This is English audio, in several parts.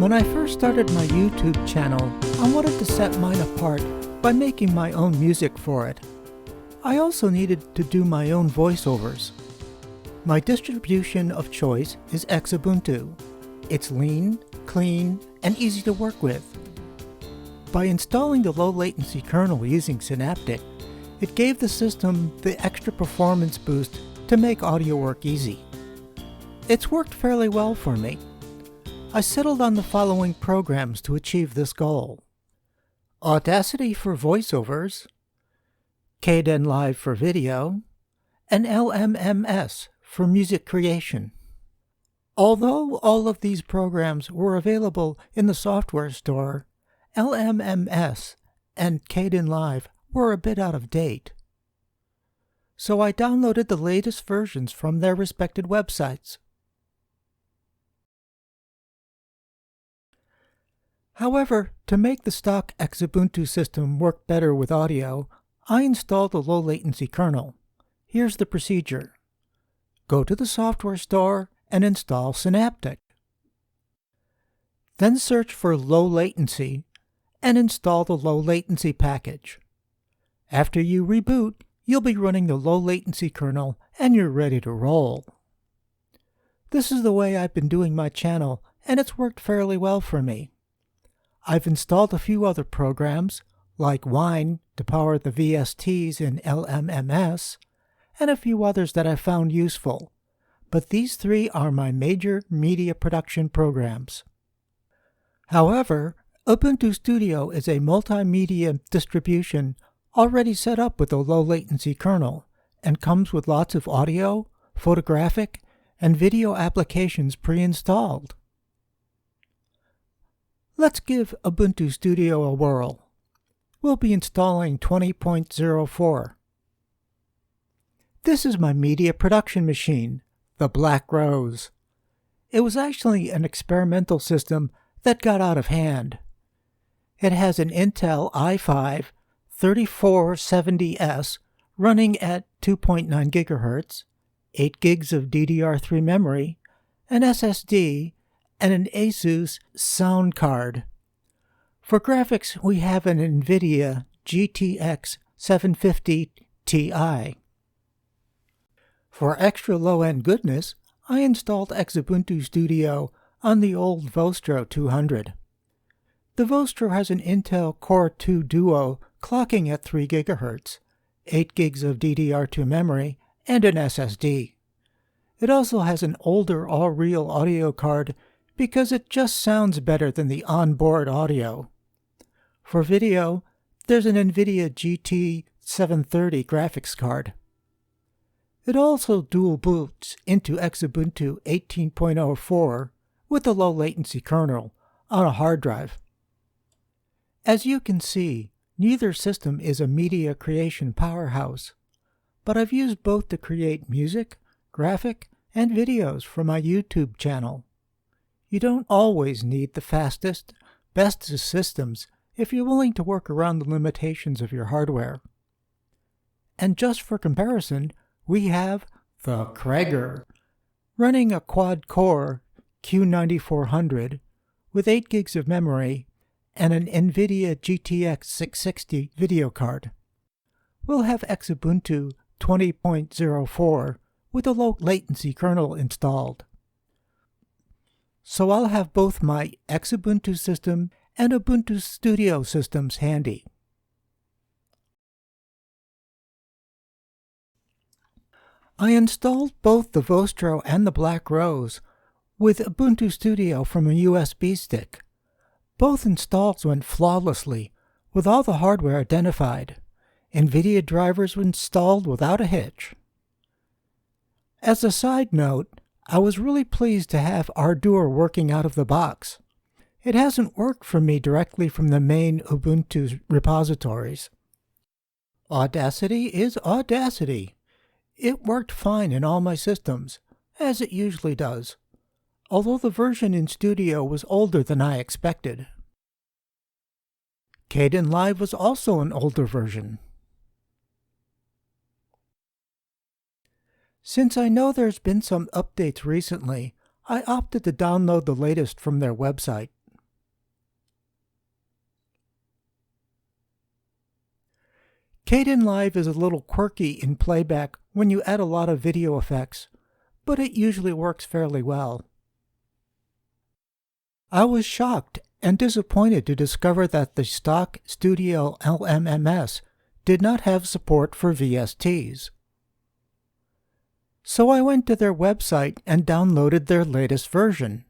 When I first started my YouTube channel, I wanted to set mine apart by making my own music for it. I also needed to do my own voiceovers. My distribution of choice is Xubuntu. It's lean, clean, and easy to work with. By installing the low latency kernel using Synaptic, it gave the system the extra performance boost to make audio work easy. It's worked fairly well for me. I settled on the following programs to achieve this goal: Audacity for voiceovers, Kdenlive for video, and LMMS for music creation. Although all of these programs were available in the software store, LMMS and Kdenlive were a bit out of date. So I downloaded the latest versions from their respected websites. However, to make the stock Xubuntu system work better with audio, I installed the low-latency kernel. Here's the procedure. Go to the software store and install Synaptic. Then search for low latency and install the low latency package. After you reboot, you'll be running the low latency kernel and you're ready to roll. This is the way I've been doing my channel, and it's worked fairly well for me. I've installed a few other programs, like Wine to power the VSTs in LMMS, and a few others that I found useful, but these three are my major media production programs. However, Ubuntu Studio is a multimedia distribution already set up with a low-latency kernel, and comes with lots of audio, photographic, and video applications pre-installed. Let's give Ubuntu Studio a whirl. We'll be installing 20.04. This is my media production machine, the Black Rose. It was actually an experimental system that got out of hand. It has an Intel i5 3470S running at 2.9 GHz, 8 gigs of DDR3 memory, an SSD, and an Asus sound card. For graphics, we have an NVIDIA GTX 750 Ti. For extra low-end goodness, I installed Xubuntu Studio on the old Vostro 200. The Vostro has an Intel Core 2 Duo clocking at 3 GHz, 8 gigs of DDR2 memory, and an SSD. It also has an older all-real audio card because it just sounds better than the onboard audio. For video, there's an NVIDIA GT 730 graphics card. It also dual boots into Xubuntu 18.04 with a low-latency kernel on a hard drive. As you can see, neither system is a media creation powerhouse, but I've used both to create music, graphic, and videos for my YouTube channel. You don't always need the fastest, best systems if you're willing to work around the limitations of your hardware. And just for comparison, we have the Krager, running a quad-core Q9400 with 8 gigs of memory and an NVIDIA GTX 660 video card. We'll have Xubuntu 20.04 with a low-latency kernel installed. So I'll have both my Xubuntu system and Ubuntu Studio systems handy. I installed both the Vostro and the Black Rose with Ubuntu Studio from a USB stick. Both installs went flawlessly, with all the hardware identified. NVIDIA drivers were installed without a hitch. As a side note, I was really pleased to have Ardour working out of the box. It hasn't worked for me directly from the main Ubuntu repositories. Audacity is Audacity. It worked fine in all my systems, as it usually does, although the version in Studio was older than I expected. Kdenlive was also an older version. Since I know there's been some updates recently, I opted to download the latest from their website. Kdenlive is a little quirky in playback when you add a lot of video effects, but it usually works fairly well. I was shocked and disappointed to discover that the stock Studio LMMS did not have support for VSTs. So I went to their website and downloaded their latest version.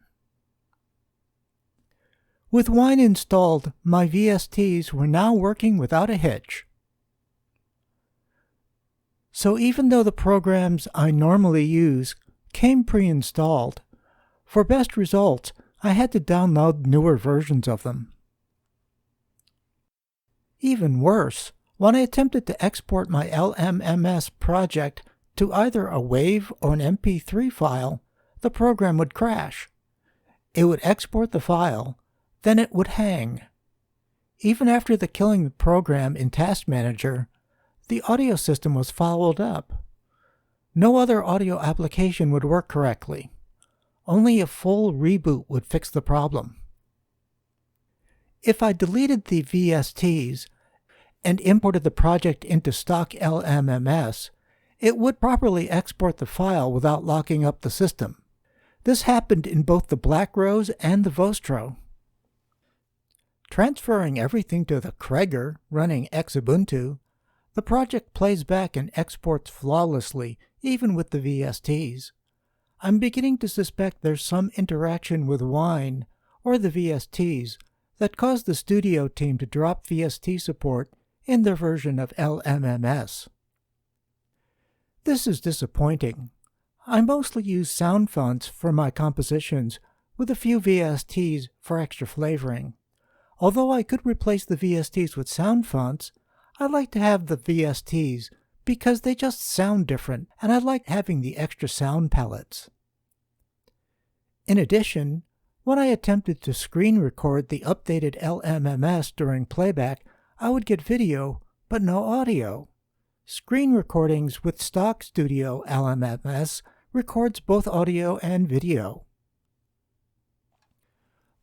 With Wine installed, my VSTs were now working without a hitch. So even though the programs I normally use came pre-installed, for best results I had to download newer versions of them. Even worse, when I attempted to export my LMMS project to either a WAV or an MP3 file, the program would crash. It would export the file, then it would hang. Even after killing the program in Task Manager, the audio system was followed up. No other audio application would work correctly. Only a full reboot would fix the problem. If I deleted the VSTs and imported the project into stock LMMS, it would properly export the file without locking up the system. This happened in both the Black Rose and the Vostro. Transferring everything to the Krager running Xubuntu, the project plays back and exports flawlessly even with the VSTs. I'm beginning to suspect there's some interaction with Wine or the VSTs that caused the studio team to drop VST support in their version of LMMS. This is disappointing. I mostly use sound fonts for my compositions with a few VSTs for extra flavoring. Although I could replace the VSTs with sound fonts, I like to have the VSTs because they just sound different and I like having the extra sound palettes. In addition, when I attempted to screen record the updated LMMS during playback, I would get video but no audio. Screen recordings with stock Studio LMMS records both audio and video.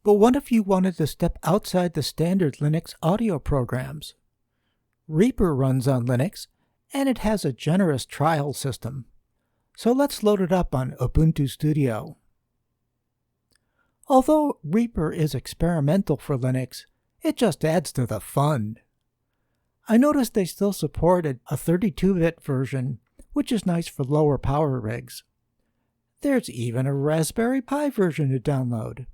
But what if you wanted to step outside the standard Linux audio programs? Reaper runs on Linux, and it has a generous trial system. So let's load it up on Ubuntu Studio. Although Reaper is experimental for Linux, it just adds to the fun. I noticed they still supported a 32-bit version, which is nice for lower power rigs. There's even a Raspberry Pi version to download.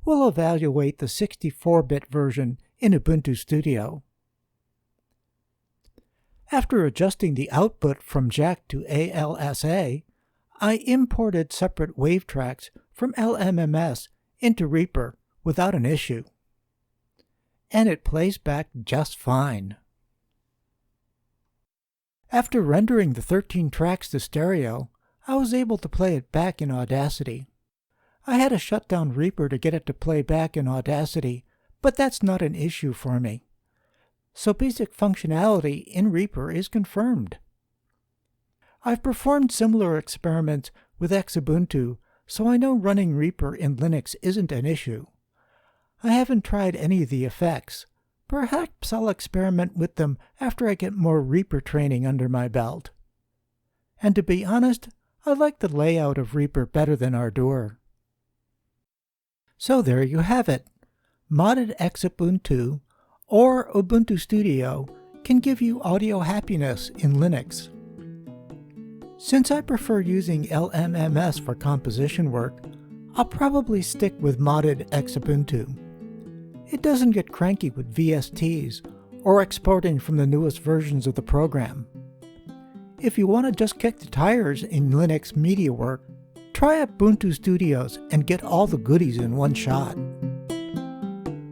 We'll evaluate the 64-bit version in Ubuntu Studio. After adjusting the output from jack to ALSA, I imported separate wave tracks from LMMS into Reaper without an issue. And it plays back just fine. After rendering the 13 tracks to stereo, I was able to play it back in Audacity. I had to shut down Reaper to get it to play back in Audacity, but that's not an issue for me. So basic functionality in Reaper is confirmed. I've performed similar experiments with Xubuntu, so I know running Reaper in Linux isn't an issue. I haven't tried any of the effects. Perhaps I'll experiment with them after I get more Reaper training under my belt. And to be honest, I like the layout of Reaper better than Ardour. So there you have it. Modded Xubuntu or Ubuntu Studio can give you audio happiness in Linux. Since I prefer using LMMS for composition work, I'll probably stick with modded Xubuntu. It doesn't get cranky with VSTs or exporting from the newest versions of the program. If you want to just kick the tires in Linux media work, try Ubuntu Studios and get all the goodies in one shot.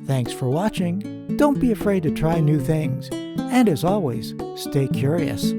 Thanks for watching. Don't be afraid to try new things. And as always, stay curious.